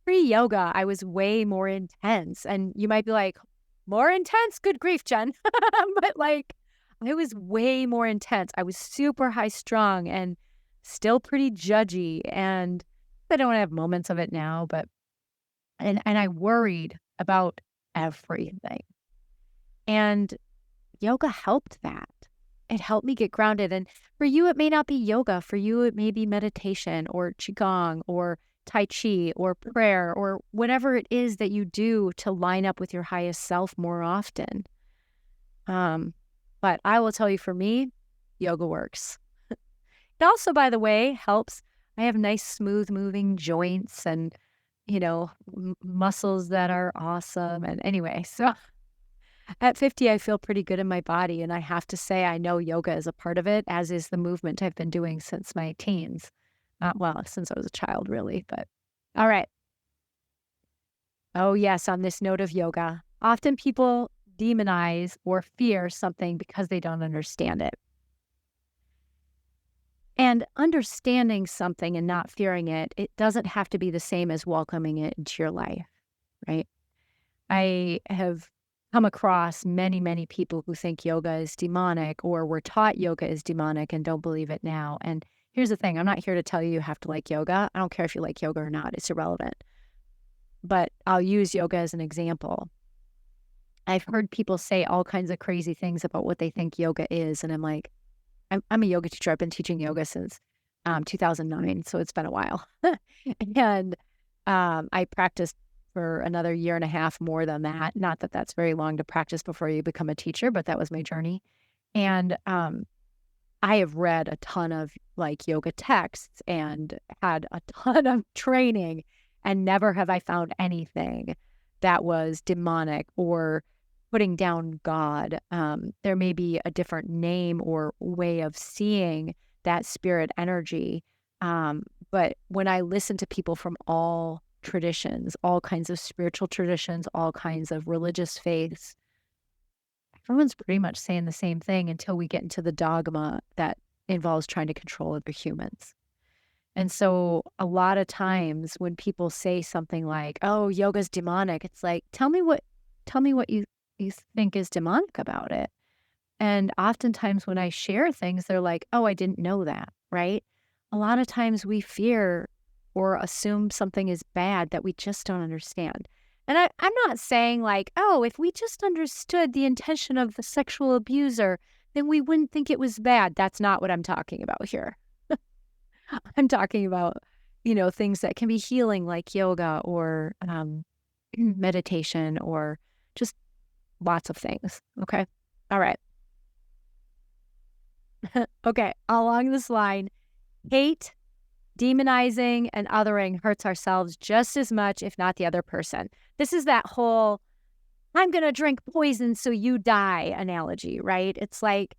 pre-yoga, I was way more intense. And you might be like, more intense? Good grief, Jen. But I was way more intense. I was super high strung and still pretty judgy. And I don't have moments of it now, but and I worried about everything. And yoga helped that. It helped me get grounded. And for you, it may not be yoga. For you, it may be meditation or qigong or tai chi or prayer or whatever it is that you do to line up with your highest self more often. But I will tell you, for me, yoga works. It also, by the way, helps. I have nice, smooth moving joints and, muscles that are awesome. And anyway, so at 50, I feel pretty good in my body. And I have to say, I know yoga is a part of it, as is the movement I've been doing since my teens. Since I was a child, really. But all right. Oh, yes. On this note of yoga, often people demonize or fear something because they don't understand it. And understanding something and not fearing it, it doesn't have to be the same as welcoming it into your life, right? I have come across many, many people who think yoga is demonic or were taught yoga is demonic and don't believe it now. And here's the thing, I'm not here to tell you you have to like yoga. I don't care if you like yoga or not, it's irrelevant. But I'll use yoga as an example. I've heard people say all kinds of crazy things about what they think yoga is. And I'm like, I'm a yoga teacher. I've been teaching yoga since 2009, so it's been a while. And I practiced for another year and a half more than that. Not that that's very long to practice before you become a teacher, but that was my journey. And I have read a ton of like yoga texts and had a ton of training, and never have I found anything that was demonic or putting down God. There may be a different name or way of seeing that spirit energy. But when I listen to people from all traditions, all kinds of spiritual traditions, all kinds of religious faiths, everyone's pretty much saying the same thing until we get into the dogma that involves trying to control other humans. And so a lot of times when people say something like, "Oh, yoga's demonic," it's like, tell me what you think is demonic about it. And oftentimes when I share things, they're like, "Oh, I didn't know that," right? A lot of times we fear or assume something is bad that we just don't understand. And I'm not saying like, "Oh, if we just understood the intention of the sexual abuser, then we wouldn't think it was bad." That's not what I'm talking about here. I'm talking about, things that can be healing like yoga or meditation or just lots of things. Okay. All right. Okay. Along this line, hate, demonizing, and othering hurts ourselves just as much, if not the other person. This is that whole "I'm going to drink poison so you die" analogy, right? It's like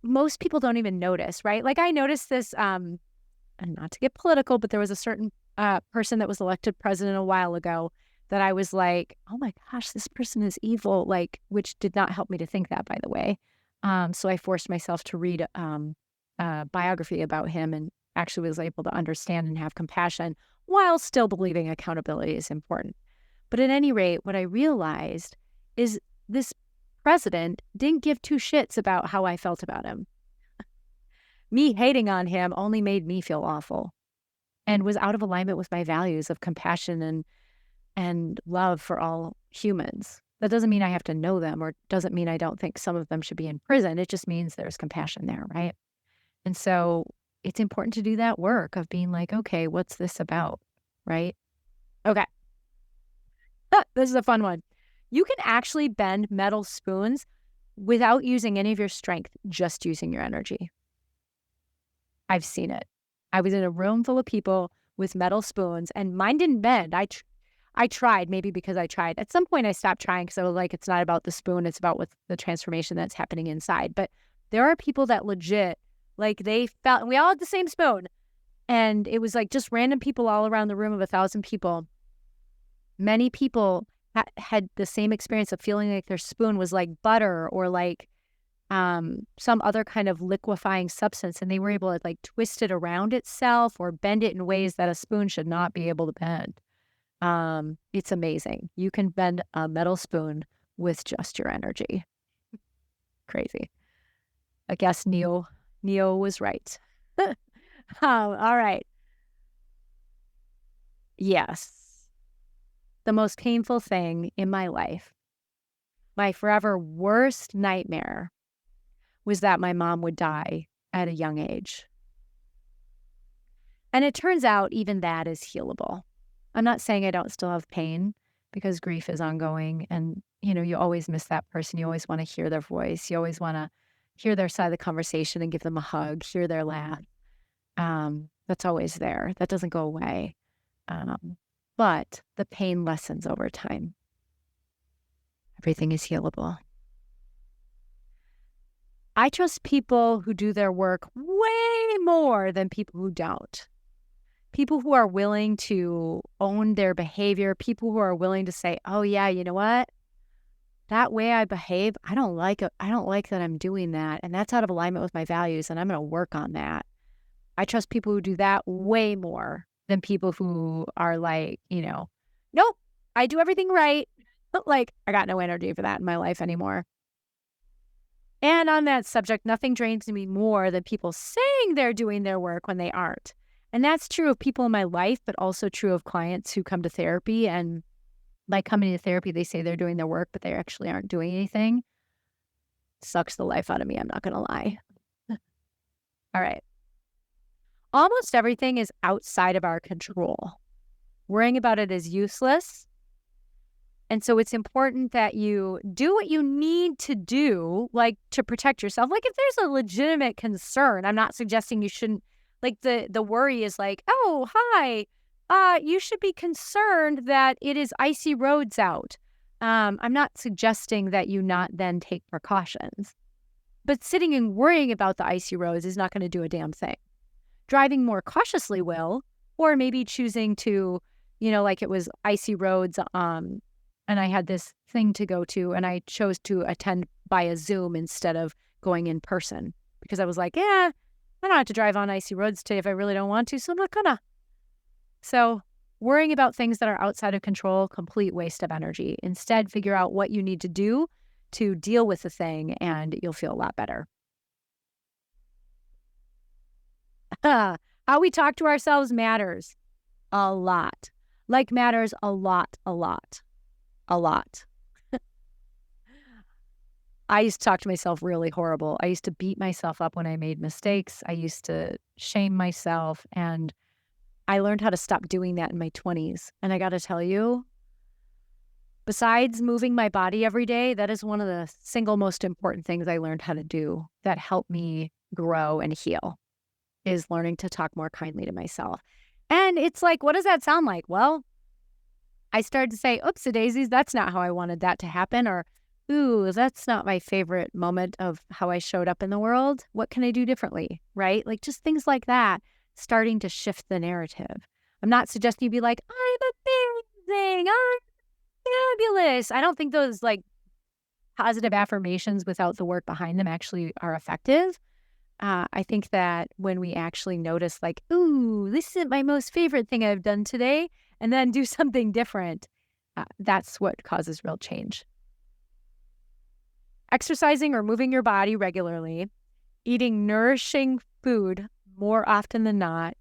most people don't even notice, right? Like I noticed this, and not to get political, but there was a certain person that was elected president a while ago that I was like, "Oh my gosh, this person is evil," like, which did not help me to think that, by the way. So I forced myself to read a biography about him and actually was able to understand and have compassion while still believing accountability is important. But at any rate, what I realized is this president didn't give two shits about how I felt about him. Me hating on him only made me feel awful and was out of alignment with my values of compassion and love for all humans. That doesn't mean I have to know them, or doesn't mean I don't think some of them should be in prison. It just means there's compassion there, right? And so it's important to do that work of being like, okay, what's this about? Right? Okay. This is a fun one. You can actually bend metal spoons without using any of your strength, just using your energy. I've seen it. I was in a room full of people with metal spoons and mine didn't bend. I tried, maybe because I tried. At some point I stopped trying because I was like, it's not about the spoon, it's about what the transformation that's happening inside. But there are people that legit, like they felt, and we all had the same spoon. And it was like just random people all around the room of 1,000 people. Many people had the same experience of feeling like their spoon was like butter or like some other kind of liquefying substance, and they were able to like twist it around itself or bend it in ways that a spoon should not be able to bend. It's amazing. You can bend a metal spoon with just your energy. Crazy. I guess Neo was right. All right. Yes. The most painful thing in my life, my forever worst nightmare, was that my mom would die at a young age. And it turns out even that is healable. I'm not saying I don't still have pain, because grief is ongoing and, you always miss that person. You always want to hear their voice. You always want to hear their side of the conversation and give them a hug, hear their laugh. That's always there. That doesn't go away. But the pain lessens over time. Everything is healable. I trust people who do their work way more than people who don't. People who are willing to own their behavior, people who are willing to say, "Oh yeah, you know what? that way I behave, I don't like it. I don't like that I'm doing that. And that's out of alignment with my values. And I'm going to work on that. I trust people who do that way more than people who are like, nope, I do everything right. But like, I got no energy for that in my life anymore. And on that subject, nothing drains me more than people saying they're doing their work when they aren't. And that's true of people in my life, but also true of clients who come to therapy. And by coming to therapy, they say they're doing their work, but they actually aren't doing anything. Sucks the life out of me. I'm not going to lie. All right. Almost everything is outside of our control. Worrying about it is useless. And so it's important that you do what you need to do, like to protect yourself. Like if there's a legitimate concern, I'm not suggesting you shouldn't, like the worry is like, oh, hi, you should be concerned that it is icy roads out. I'm not suggesting that you not then take precautions. But sitting and worrying about the icy roads is not going to do a damn thing. Driving more cautiously will, or maybe choosing to, like it was icy roads, and I had this thing to go to, and I chose to attend by a Zoom instead of going in person because I was like, I don't have to drive on icy roads today if I really don't want to, so I'm not gonna. So worrying about things that are outside of control, complete waste of energy. Instead, figure out what you need to do to deal with the thing, and you'll feel a lot better. How we talk to ourselves matters a lot. Like matters a lot, a lot. A lot. I used to talk to myself really horrible. I used to beat myself up when I made mistakes. I used to shame myself. And I learned how to stop doing that in my 20s. And I got to tell you, besides moving my body every day, that is one of the single most important things I learned how to do that helped me grow and heal, is learning to talk more kindly to myself. And it's like, what does that sound like? Well, I started to say, oopsie daisies, that's not how I wanted that to happen. Or, ooh, that's not my favorite moment of how I showed up in the world. What can I do differently? Right? Like just things like that, starting to shift the narrative. I'm not suggesting you be like, I'm amazing, I'm fabulous. I don't think those like positive affirmations without the work behind them actually are effective. I think that when we actually notice like, ooh, this isn't my most favorite thing I've done today, and then do something different, that's what causes real change. Exercising or moving your body regularly, eating nourishing food more often than not,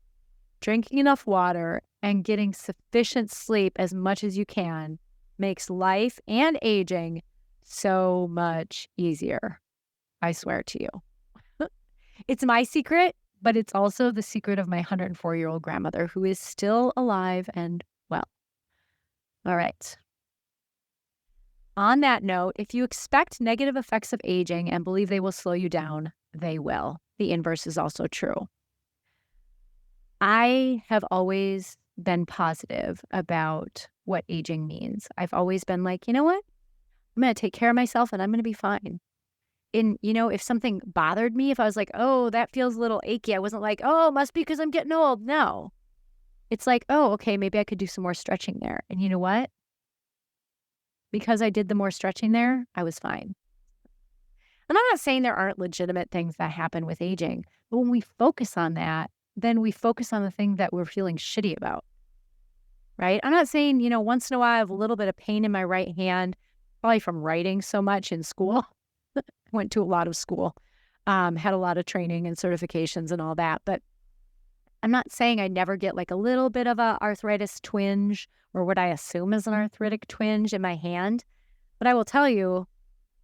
drinking enough water, and getting sufficient sleep as much as you can makes life and aging so much easier. I swear to you. It's my secret, but it's also the secret of my 104-year-old grandmother who is still alive and well. All right. On that note, if you expect negative effects of aging and believe they will slow you down, they will. The inverse is also true. I have always been positive about what aging means. I've always been like, you know what? I'm going to take care of myself and I'm going to be fine. And, if something bothered me, if I was like, oh, that feels a little achy, I wasn't like, oh, it must be because I'm getting old. No. It's like, oh, okay, maybe I could do some more stretching there. And you know what? Because I did the more stretching there, I was fine. And I'm not saying there aren't legitimate things that happen with aging, but when we focus on that, then we focus on the thing that we're feeling shitty about, right? I'm not saying, once in a while I have a little bit of pain in my right hand, probably from writing so much in school. Went to a lot of school, had a lot of training and certifications and all that. But I'm not saying I never get like a little bit of a arthritis twinge or what I assume is an arthritic twinge in my hand. But I will tell you,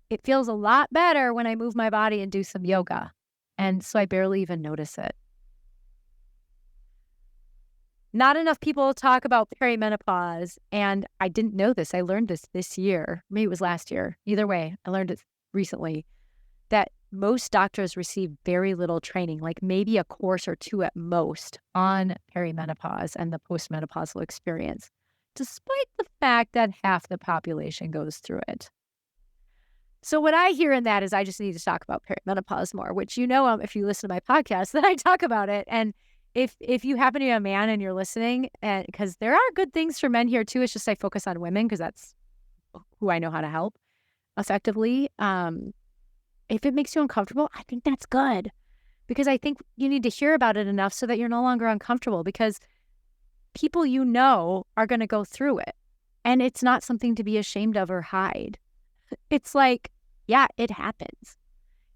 it feels a lot better when I move my body and do some yoga. And so I barely even notice it. Not enough people talk about perimenopause. And I didn't know this. I learned this year. Maybe it was last year. Either way, I learned it recently, that most doctors receive very little training, like maybe a course or two at most on perimenopause and the postmenopausal experience, despite the fact that half the population goes through it. So what I hear in that is I just need to talk about perimenopause more, which if you listen to my podcast, then I talk about it. And if you happen to be a man and you're listening, and because there are good things for men here too, it's just I focus on women because that's who I know how to help. effectively. If it makes you uncomfortable, I think that's good, because I think you need to hear about it enough so that you're no longer uncomfortable, because people are going to go through it, and it's not something to be ashamed of or hide. It's like, yeah, it happens.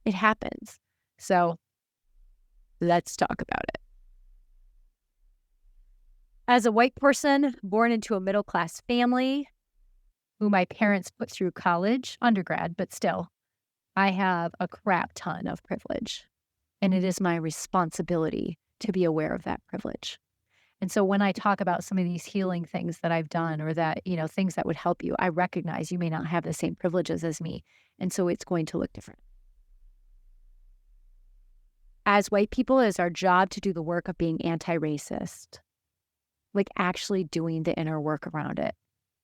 It happens. So let's talk about it. As a white person born into a middle-class family, who my parents put through college, undergrad, but still, I have a crap ton of privilege, and it is my responsibility to be aware of that privilege. And so when I talk about some of these healing things that I've done, or that, things that would help you, I recognize you may not have the same privileges as me. And so it's going to look different. As white people, it is our job to do the work of being anti-racist, like actually doing the inner work around it,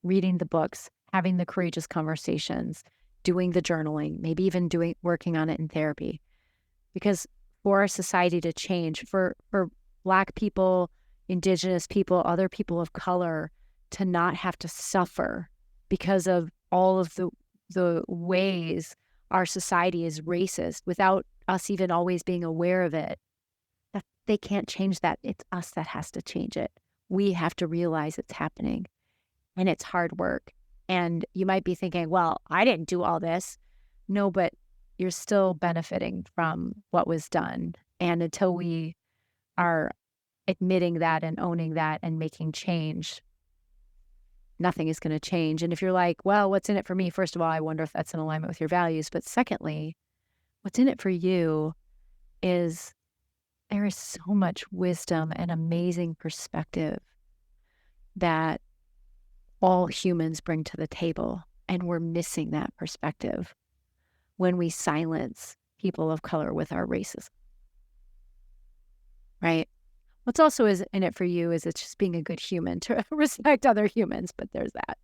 reading the books, having the courageous conversations, doing the journaling, maybe even working on it in therapy. Because for our society to change, for Black people, Indigenous people, other people of color to not have to suffer because of all of the ways our society is racist without us even always being aware of it, that they can't change that. It's us that has to change it. We have to realize it's happening, and it's hard work. And you might be thinking, well, I didn't do all this. No, but you're still benefiting from what was done. And until we are admitting that and owning that and making change, nothing is going to change. And if you're like, well, what's in it for me? First of all, I wonder if that's in alignment with your values. But secondly, what's in it for you is there is so much wisdom and amazing perspective that all humans bring to the table. And we're missing that perspective when we silence people of color with our racism, right? What's also is in it for you is it's just being a good human to respect other humans, but there's that.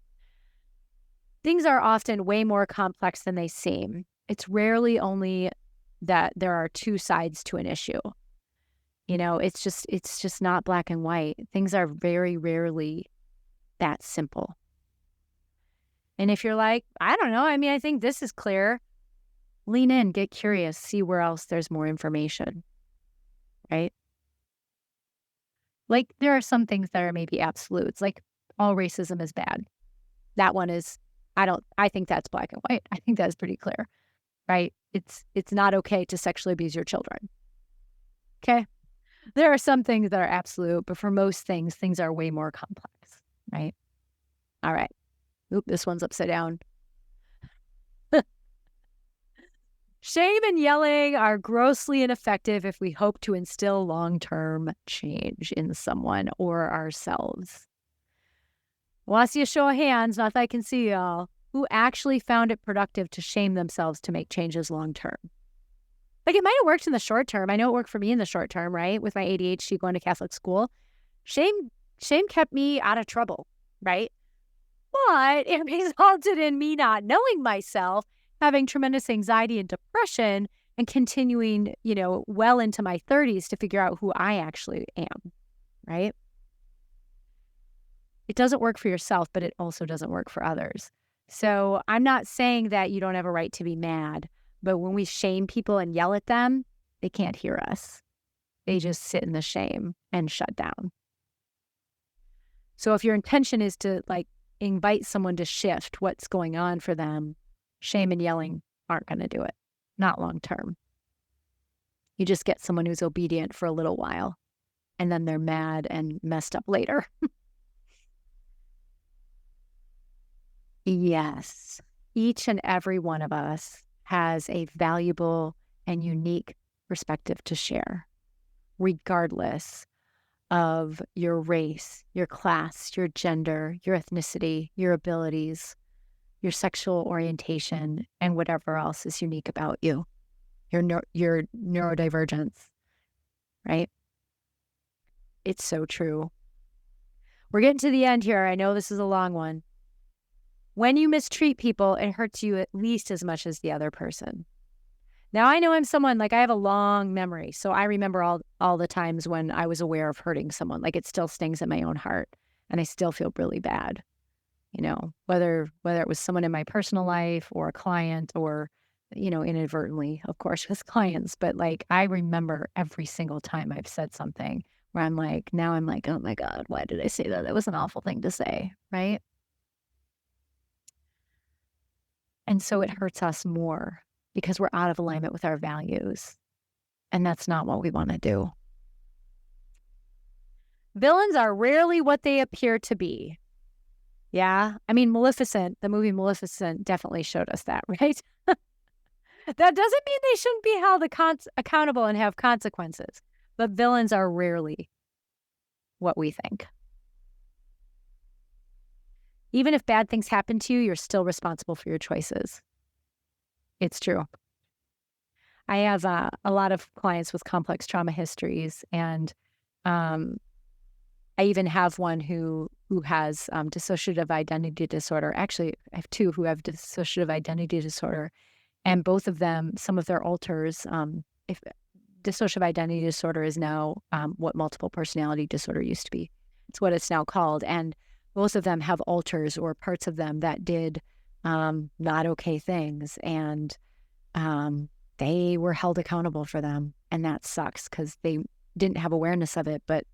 Things are often way more complex than they seem. It's rarely only that there are two sides to an issue. It's just not black and white. Things are very rarely that simple. And if you're like, I don't know, I think this is clear, lean in, get curious, see where else there's more information, right? Like, there are some things that are maybe absolutes, like all racism is bad. That one is, I think that's black and white. I think that's pretty clear, right? It's not okay to sexually abuse your children. Okay? There are some things that are absolute, but for most things, things are way more complex, right? All right. Oop, this one's upside down. Shame and yelling are grossly ineffective if we hope to instill long-term change in someone or ourselves. I want to see a show of hands, not that I can see y'all, who actually found it productive to shame themselves to make changes long-term. Like, it might have worked in the short term. I know it worked for me in the short term, right? With my ADHD going to Catholic school. Shame kept me out of trouble, right? But it resulted in me not knowing myself, having tremendous anxiety and depression, and continuing, well into my 30s to figure out who I actually am, right? It doesn't work for yourself, but it also doesn't work for others. So I'm not saying that you don't have a right to be mad, but when we shame people and yell at them, they can't hear us. They just sit in the shame and shut down. So if your intention is to invite someone to shift what's going on for them, shame and yelling aren't going to do it. Not long term. You just get someone who's obedient for a little while, and then they're mad and messed up later. Yes, each and every one of us has a valuable and unique perspective to share, regardless of your race, your class, your gender, your ethnicity, your abilities, your sexual orientation, and whatever else is unique about you, your neurodivergence, right? It's so true. We're getting to the end here. I know this is a long one. When you mistreat people, it hurts you at least as much as the other person. Now, I know I'm someone, I have a long memory, so I remember all the times when I was aware of hurting someone. It still stings in my own heart, and I still feel really bad. whether it was someone in my personal life or a client or, inadvertently, of course, with clients. But like, I remember every single time I've said something where now I'm like, oh my God, why did I say that? That was an awful thing to say. Right. And so it hurts us more because we're out of alignment with our values. And that's not what we want to do. Villains are rarely what they appear to be. Yeah. I mean, the movie Maleficent definitely showed us that, right? That doesn't mean they shouldn't be held accountable and have consequences, but villains are rarely what we think. Even if bad things happen to you, you're still responsible for your choices. It's true. I have a lot of clients with complex trauma histories, and I even have one who has dissociative identity disorder. Actually, I have two who have dissociative identity disorder, and both of them, some of their alters, if dissociative identity disorder is now what multiple personality disorder used to be. It's what it's now called. And both of them have alters or parts of them that did not okay things. And they were held accountable for them. And that sucks because they didn't have awareness of it, but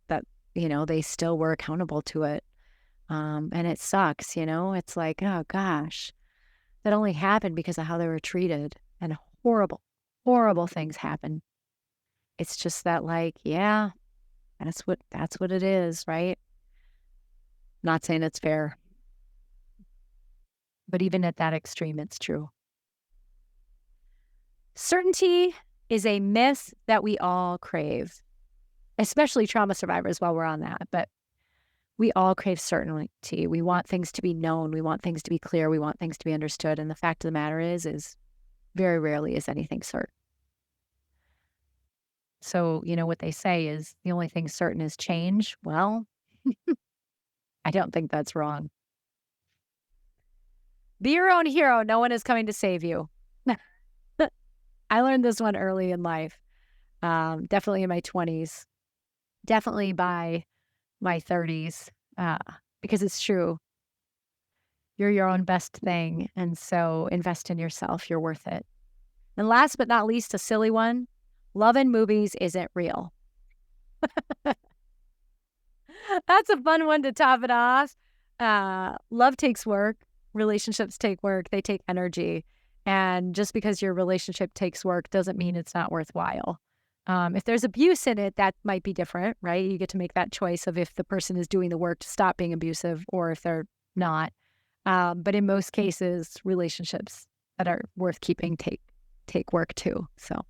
that, they still were accountable to it. And it sucks, it's like, oh gosh, that only happened because of how they were treated, and horrible, horrible things happen. It's just that, yeah, that's what it is, right? Not saying it's fair, but even at that extreme, it's true. Certainty is a myth that we all crave, especially trauma survivors while we're on that. But we all crave certainty. We want things to be known. We want things to be clear. We want things to be understood. And the fact of the matter is very rarely is anything certain. So, what they say is the only thing certain is change. Well, I don't think that's wrong. Be your own hero. No one is coming to save you. I learned this one early in life, definitely in my 20s, definitely by my 30s, because it's true. You're your own best thing. And so invest in yourself. You're worth it. And last but not least, a silly one. Love in movies isn't real. That's a fun one to top it off. Love takes work. Relationships take work. They take energy. And just because your relationship takes work doesn't mean it's not worthwhile. If there's abuse in it, that might be different, right? You get to make that choice of if the person is doing the work to stop being abusive or if they're not. But in most cases, relationships that are worth keeping take work too. So,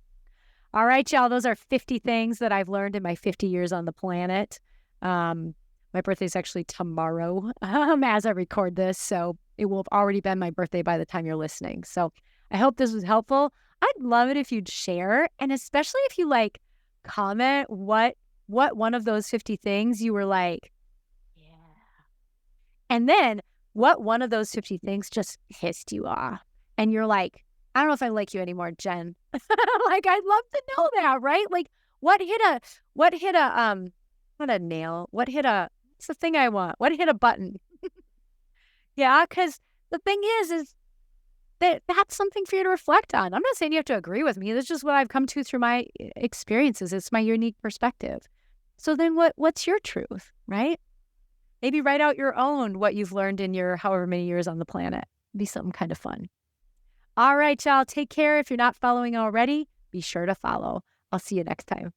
all right, y'all, those are 50 things that I've learned in my 50 years on the planet. My birthday is actually tomorrow as I record this, so it will have already been my birthday by the time you're listening. So I hope this was helpful. I'd love it if you'd share, and especially if you comment what one of those 50 things you were like, yeah. And then what one of those 50 things just pissed you off. And you're like, I don't know if I like you anymore, Jen. I'd love to know that, right? What hit a not a nail. What's the thing I want? What hit a button? Yeah, because the thing is that's something for you to reflect on. I'm not saying you have to agree with me. That's just what I've come to through my experiences. It's my unique perspective. So then what's your truth, right? Maybe write out your own, what you've learned in your however many years on the planet. It'd be something kind of fun. All right, y'all. Take care. If you're not following already, be sure to follow. I'll see you next time.